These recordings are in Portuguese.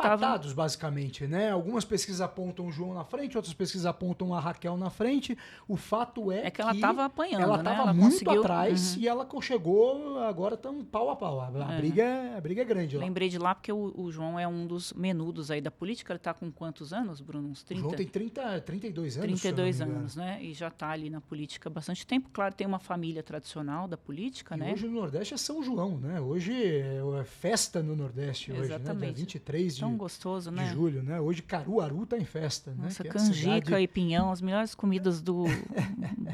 empatados, basicamente, né? Algumas pesquisas apontam o João na frente, outras pesquisas apontam a Raquel na frente. O fato é que ela estava apanhando, ela né? estava muito atrás e ela chegou, agora estão pau a pau. A briga é grande lá. Lembrei de lá porque o João é um dos menudos aí da política. Ele está com quantos anos, Bruno? Uns 30? O João tem 32 anos. 32 anos, né? E já está ali na política há bastante tempo. Claro, tem uma família tradicional da política, né? Hoje no Nordeste é São João, né? Hoje é festa no Nordeste. Exatamente. Hoje, né? Dia 23 Tão gostoso, de né? julho, né? Hoje Caruaru tá em festa, Nossa, né? canjica e pinhão, as melhores comidas do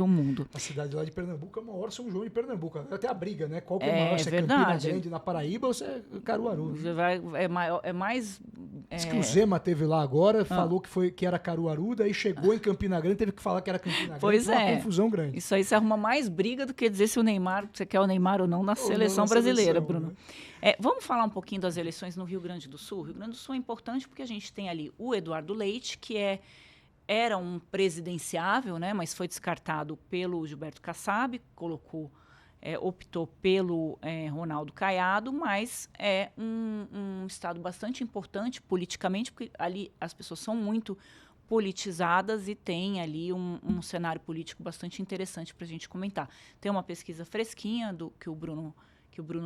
mundo. A cidade lá de Pernambuco é o maior São João de Pernambuco. Até a briga, né? Qual que é maior? É se é verdade. Campina Grande na Paraíba ou se é Caruaru? É mais... Diz que o Zema teve lá agora, falou que era Caruaru, daí chegou em Campina Grande, teve que falar que era Campina Grande. Pois foi uma confusão grande. Isso aí se arruma mais briga do que dizer se você quer o Neymar ou não na seleção brasileira, Bruno. Né? Vamos falar um pouquinho das eleições no Rio Grande do Sul? O Rio Grande do Sul é importante porque a gente tem ali o Eduardo Leite, que era um presidenciável, né, mas foi descartado pelo Gilberto Kassab, optou pelo Ronaldo Caiado, mas é um estado bastante importante politicamente, porque ali as pessoas são muito politizadas e tem ali um cenário político bastante interessante para a gente comentar. Tem uma pesquisa fresquinha que o Bruno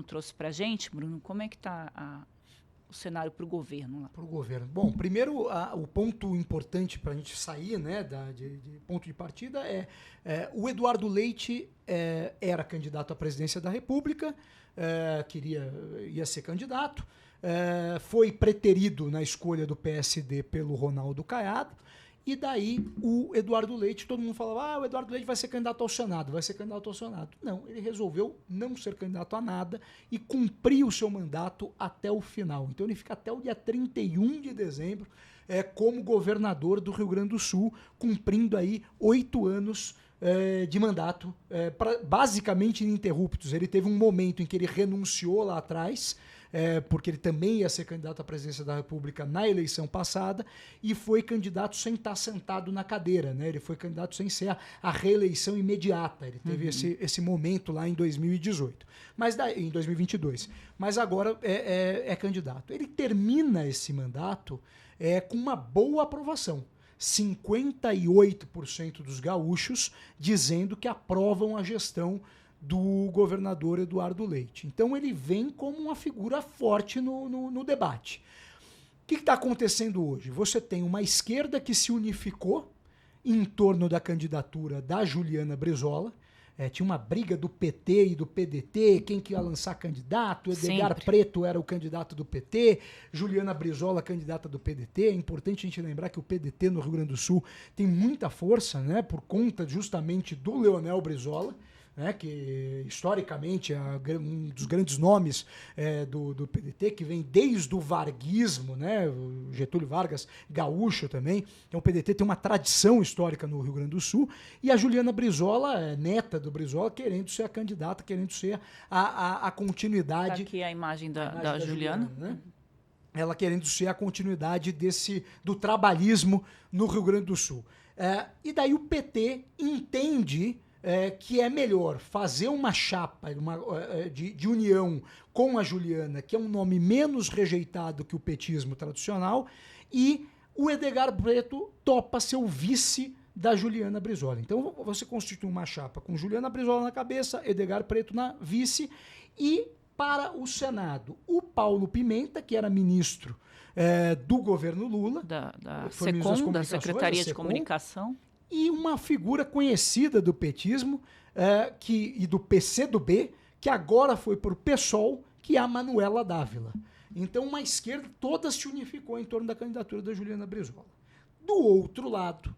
trouxe para a gente. Bruno, como é que está o cenário para o governo lá? Para o governo. Bom, primeiro, o ponto importante para a gente sair, né, de ponto de partida o Eduardo Leite era candidato à presidência da República, ia ser candidato, foi preterido na escolha do PSD pelo Ronaldo Caiado, e daí o Eduardo Leite, todo mundo falava, o Eduardo Leite vai ser candidato ao Senado, Não, ele resolveu não ser candidato a nada e cumprir o seu mandato até o final. Então ele fica até o dia 31 de dezembro como governador do Rio Grande do Sul, cumprindo aí 8 anos de mandato, basicamente ininterruptos. Ele teve um momento em que ele renunciou lá atrás, porque ele também ia ser candidato à presidência da República na eleição passada, e foi candidato sem estar sentado na cadeira, né? Ele foi candidato sem ser a reeleição imediata. Ele teve esse momento lá em 2018, em 2022. Mas agora é candidato. Ele termina esse mandato com uma boa aprovação. 58% dos gaúchos dizendo que aprovam a gestão do governador Eduardo Leite. Então ele vem como uma figura forte no debate. O que está acontecendo hoje? Você tem uma esquerda que se unificou em torno da candidatura da Juliana Brizola. Tinha uma briga do PT e do PDT, quem que ia lançar candidato, Edgar Preto era o candidato do PT, Juliana Brizola candidata do PDT. É importante a gente lembrar que o PDT no Rio Grande do Sul tem muita força, né, por conta justamente do Leonel Brizola, né, que historicamente é um dos grandes nomes do PDT, que vem desde o varguismo, né, o Getúlio Vargas, gaúcho também. Então o PDT tem uma tradição histórica no Rio Grande do Sul, e a Juliana Brizola, neta do Brizola, querendo ser a candidata, querendo ser a continuidade. Tá aqui a imagem da Juliana. Né? Ela querendo ser a continuidade do trabalhismo no Rio Grande do Sul. E daí o PT entende que é melhor fazer uma chapa de união com a Juliana, que é um nome menos rejeitado que o petismo tradicional, e o Edgar Preto topa ser o vice da Juliana Brizola. Então você constitui uma chapa com Juliana Brizola na cabeça, Edgar Preto na vice, e para o Senado, o Paulo Pimenta, que era ministro do governo Lula, da SECOM, da Secretaria de Comunicação, e uma figura conhecida do petismo e do PCdoB, que agora foi para o PSOL, que é a Manuela Dávila. Então uma esquerda toda se unificou em torno da candidatura da Juliana Brizola. Do outro lado,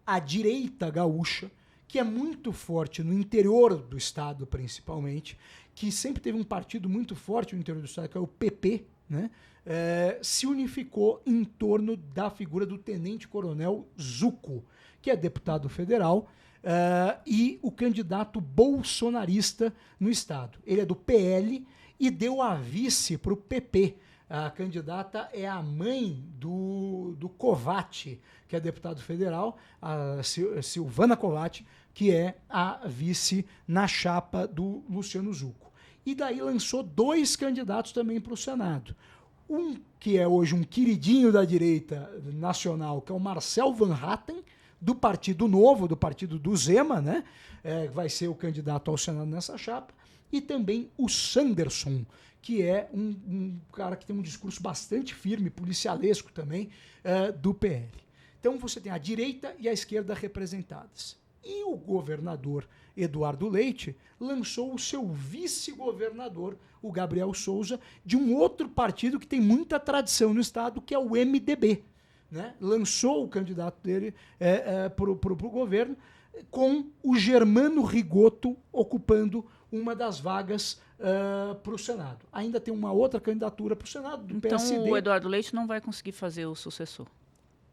a direita gaúcha, que é muito forte no interior do estado principalmente, que sempre teve um partido muito forte no interior do estado, que é o PP, né? Se unificou em torno da figura do tenente-coronel Zucco, que é deputado federal, e o candidato bolsonarista no estado. Ele é do PL e deu a vice para o PP. A candidata é a mãe do Covatti, que é deputado federal, a Silvana Covatti, que é a vice na chapa do Luciano Zucco. E daí lançou 2 candidatos também para o Senado. um que é hoje um queridinho da direita nacional, que é o Marcel Van Hatten, do Partido Novo, do partido do Zema, né? Vai ser o candidato ao Senado nessa chapa, e também o Sanderson, que é um cara que tem um discurso bastante firme, policialesco também, do PL. Então você tem a direita e a esquerda representadas. E o governador Eduardo Leite lançou o seu vice-governador, o Gabriel Souza, de um outro partido que tem muita tradição no estado, que é o MDB. Né? Lançou o candidato dele para o governo, com o Germano Rigoto ocupando uma das vagas para o Senado. Ainda tem uma outra candidatura para o Senado, do PSD. Então o Eduardo Leite não vai conseguir fazer o sucessor?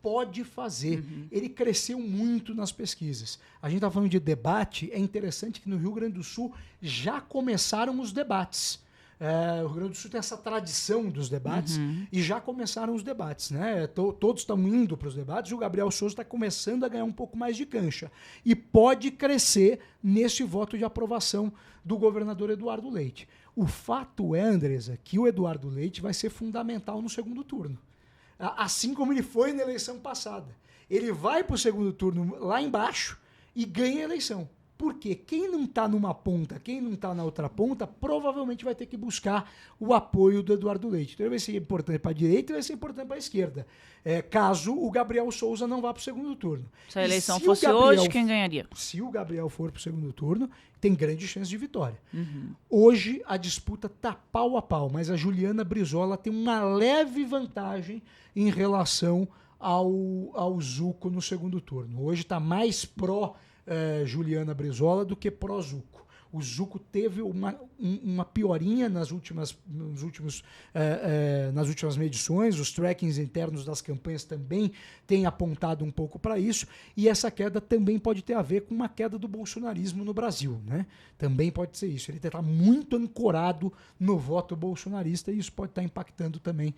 Pode fazer. Ele cresceu muito nas pesquisas. A gente está falando de debate, é interessante que no Rio Grande do Sul já começaram os debates. O Rio Grande do Sul tem essa tradição dos debates e já começaram os debates. Né? Todos estão indo para os debates e o Gabriel Souza está começando a ganhar um pouco mais de cancha. E pode crescer nesse voto de aprovação do governador Eduardo Leite. O fato é, Andresa, que o Eduardo Leite vai ser fundamental no segundo turno. Assim como ele foi na eleição passada. Ele vai para o segundo turno lá embaixo e ganha a eleição. Porque quem não está numa ponta, quem não está na outra ponta, provavelmente vai ter que buscar o apoio do Eduardo Leite. Então ele vai ser importante para a direita e vai ser importante para a esquerda. Caso o Gabriel Souza não vá para o segundo turno. Se a eleição fosse hoje, quem ganharia? Se o Gabriel for para o segundo turno, tem grande chance de vitória. Hoje a disputa está pau a pau, mas a Juliana Brizola tem uma leve vantagem em relação ao Zucco no segundo turno. Hoje está mais pró Juliana Brizola do que pró-Zucco. O Zucco teve uma piorinha nas últimas medições, os trackings internos das campanhas também têm apontado um pouco para isso, e essa queda também pode ter a ver com uma queda do bolsonarismo no Brasil. Né? Também pode ser isso. Ele está muito ancorado no voto bolsonarista e isso pode estar impactando também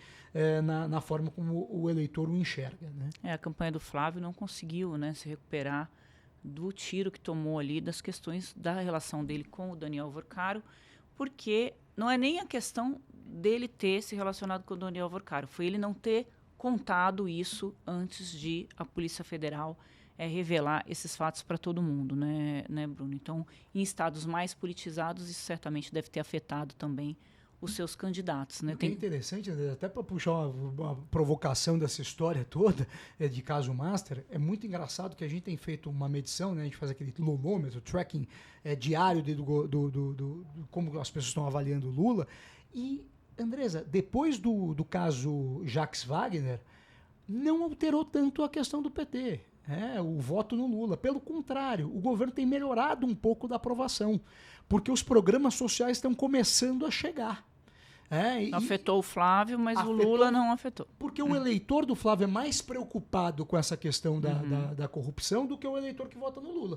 na forma como o eleitor o enxerga. Né? A campanha do Flávio não conseguiu, né, se recuperar do tiro que tomou ali, das questões da relação dele com o Daniel Vorcaro, porque não é nem a questão dele ter se relacionado com o Daniel Vorcaro, foi ele não ter contado isso antes de a Polícia Federal revelar esses fatos para todo mundo, né, Bruno? Então, em estados mais politizados, isso certamente deve ter afetado também os seus candidatos. Né? O que é interessante, até para puxar uma provocação dessa história toda, de caso Master, é muito engraçado que a gente tem feito uma medição, né? A gente faz aquele lulômetro, tracking diário do como as pessoas estão avaliando o Lula, e, Andresa, depois do caso Jacques Wagner, não alterou tanto a questão do PT. O voto no Lula. Pelo contrário, o governo tem melhorado um pouco da aprovação, porque os programas sociais estão começando a chegar. Afetou o Flávio, mas o Lula não afetou. Porque o eleitor do Flávio é mais preocupado com essa questão da corrupção do que o eleitor que vota no Lula.